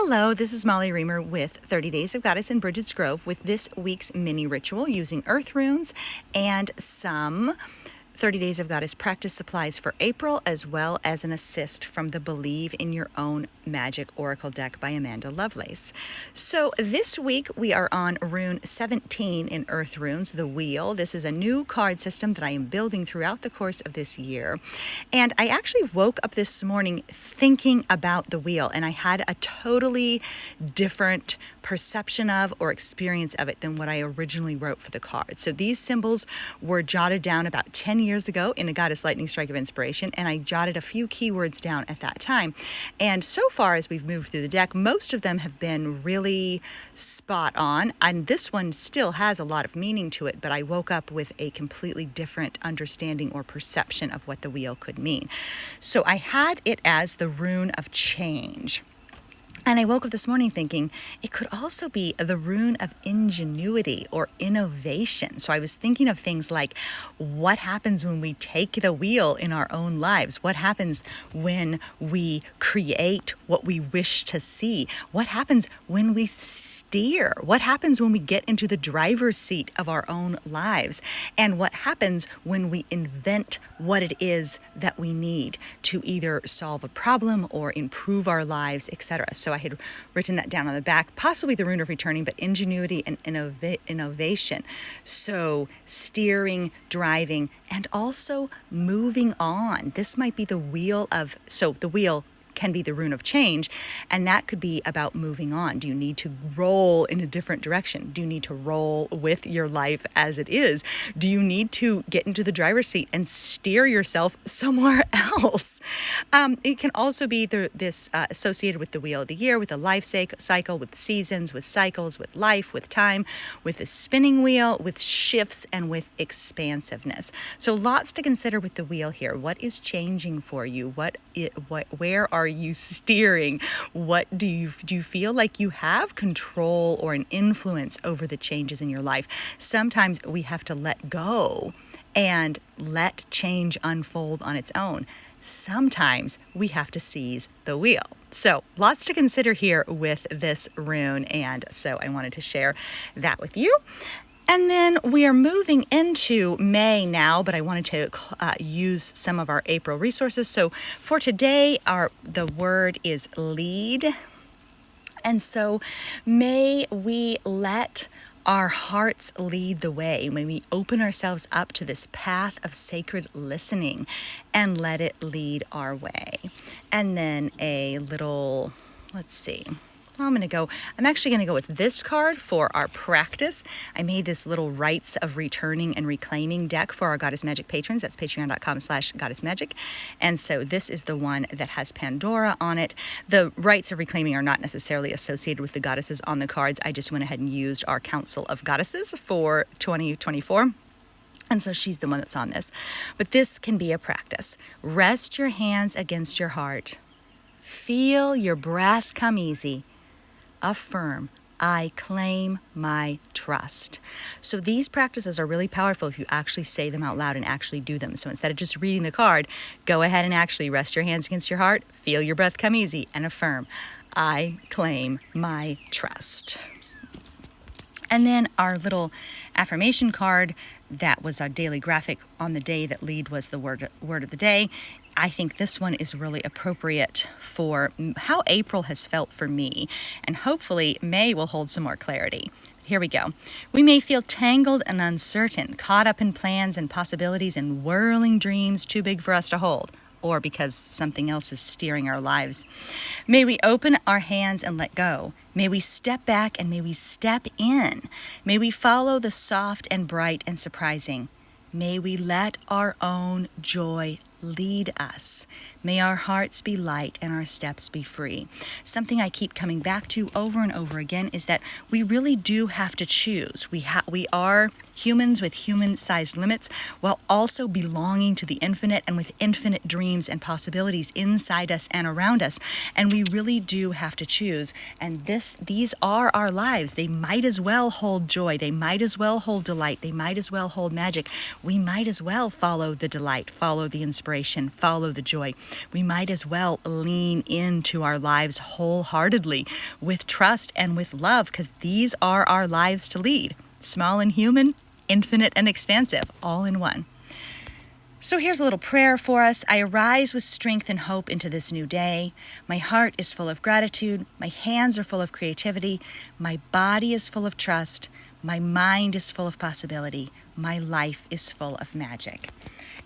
Hello, this is Molly Reamer with 30 Days of Goddess in Bridget's Grove with this week's mini ritual using earth runes and some 30 Days of Goddess practice supplies for April, as well as an assist from the Believe in Your Own Magic Oracle deck by Amanda Lovelace. So this week we are on rune 17 in Earth Runes, the Wheel. This is a new card system that I am building throughout the course of this year. And I actually woke up this morning thinking about the wheel, and I had a totally different perception of or experience of it than what I originally wrote for the card. So these symbols were jotted down about 10 years ago in a Goddess Lightning Strike of Inspiration, and I jotted a few keywords down at that time. And so far as we've moved through the deck, most of them have been really spot on, and this one still has a lot of meaning to it, but I woke up with a completely different understanding or perception of what the wheel could mean. So I had it as the rune of change. And I woke up this morning thinking it could also be the rune of ingenuity or innovation. So I was thinking of things like what happens when we take the wheel in our own lives? What happens when we create what we wish to see? What happens when we steer? What happens when we get into the driver's seat of our own lives? And what happens when we invent what it is that we need to either solve a problem or improve our lives, etc. So I had written that down on the back, possibly the rune of returning, but ingenuity and innovation. So steering, driving, and also moving on. This might be the wheel of, so the wheel can be the rune of change, and that could be about moving on. Do you need to roll in a different direction? Do you need to roll with your life as it is? Do you need to get into the driver's seat and steer yourself somewhere else? It can also be this associated with the wheel of the year, with the life cycle, with seasons, with cycles, with life, with time, with the spinning wheel, with shifts, and with expansiveness. So lots to consider with the wheel here. What is changing for you? Where are you steering? What do you feel like you have control or an influence over the changes in your life? Sometimes we have to let go and let change unfold on its own. Sometimes we have to seize the wheel. So lots to consider here with this rune, and so I wanted to share that with you. And then we are moving into May now, but I wanted to use some of our April resources. So for today, the word is lead. And so may we let our hearts lead the way. May we open ourselves up to this path of sacred listening and let it lead our way. And then a little, let's see. I'm actually going to go with this card for our practice. I made this little Rites of Returning and Reclaiming deck for our Goddess Magic patrons. That's patreon.com/goddessmagic. And so this is the one that has Pandora on it. The Rites of Reclaiming are not necessarily associated with the goddesses on the cards. I just went ahead and used our Council of Goddesses for 2024. And so she's the one that's on this. But this can be a practice. Rest your hands against your heart. Feel your breath come easy. Affirm, I claim my trust. So these practices are really powerful if you actually say them out loud and actually do them. So instead of just reading the card, go ahead and actually rest your hands against your heart, feel your breath come easy, and affirm, I claim my trust. And then our little affirmation card that was our daily graphic on the day that lead was the word of the day. I think this one is really appropriate for how April has felt for me, and hopefully May will hold some more clarity. Here we go. We may feel tangled and uncertain, caught up in plans and possibilities and whirling dreams too big for us to hold, or because something else is steering our lives. May we open our hands and let go. May we step back and may we step in. May we follow the soft and bright and surprising. May we let our own joy lead us. May our hearts be light and our steps be free. Something I keep coming back to over and over again is that we really do have to choose. We are humans with human-sized limits while also belonging to the infinite and with infinite dreams and possibilities inside us and around us. And we really do have to choose. And these are our lives. They might as well hold joy. They might as well hold delight. They might as well hold magic. We might as well follow the delight, follow the inspiration, inspiration, follow the joy. We might as well lean into our lives wholeheartedly with trust and with love, because these are our lives to lead. Small and human, infinite and expansive, all in one. So here's a little prayer for us. I arise with strength and hope into this new day. My heart is full of gratitude. My hands are full of creativity. My body is full of trust. My mind is full of possibility. My life is full of magic.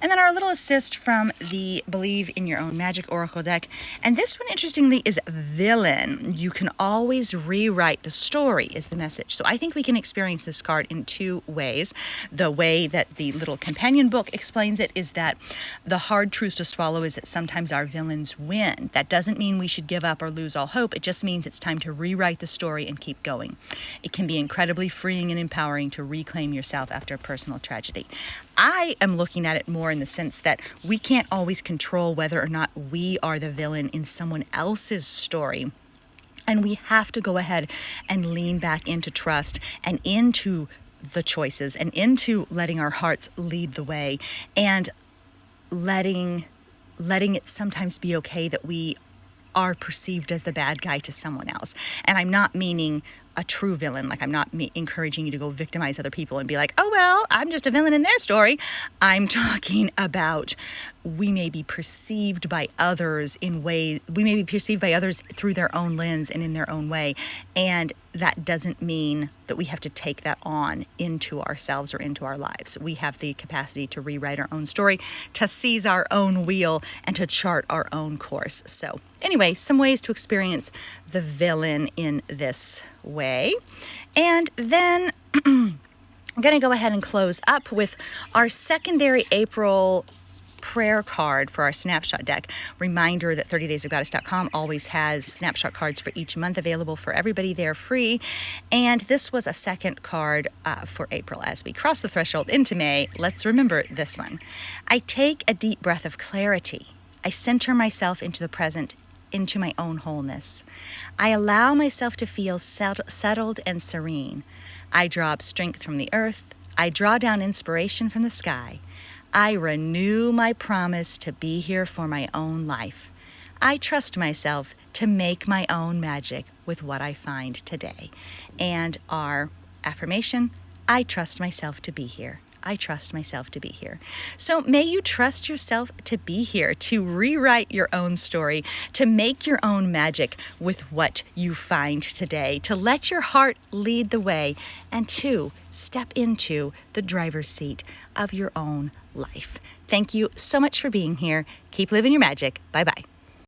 And then our little assist from the Believe in Your Own Magic Oracle deck. And this one, interestingly, is Villain. You can always rewrite the story is the message. So I think we can experience this card in two ways. The way that the little companion book explains it is that the hard truth to swallow is that sometimes our villains win. That doesn't mean we should give up or lose all hope. It just means it's time to rewrite the story and keep going. It can be incredibly freeing and empowering to reclaim yourself after a personal tragedy. I am looking at it more in the sense that we can't always control whether or not we are the villain in someone else's story. And we have to go ahead and lean back into trust and into the choices and into letting our hearts lead the way, and letting it sometimes be okay that we are perceived as the bad guy to someone else. And I'm not meaning a true villain. Like, I'm not encouraging you to go victimize other people and be like, oh, well, I'm just a villain in their story. I'm talking about we may be perceived by others through their own lens and in their own way. And that doesn't mean that we have to take that on into ourselves or into our lives. We have the capacity to rewrite our own story, to seize our own wheel, and to chart our own course. So anyway, some ways to experience the villain in this way. And then I'm going to go ahead and close up with our secondary April prayer card for our snapshot deck. Reminder that 30daysofgoddess.com always has snapshot cards for each month available for everybody. They're free. And this was a second card for April. As we cross the threshold into May, let's remember this one. I take a deep breath of clarity. I center myself into the present, into my own wholeness. I allow myself to feel settled and serene. I draw up strength from the earth. I draw down inspiration from the sky. I renew my promise to be here for my own life. I trust myself to make my own magic with what I find today. And our affirmation, I trust myself to be here. I trust myself to be here. So may you trust yourself to be here, to rewrite your own story, to make your own magic with what you find today, to let your heart lead the way, and to step into the driver's seat of your own life. Thank you so much for being here. Keep living your magic. Bye-bye.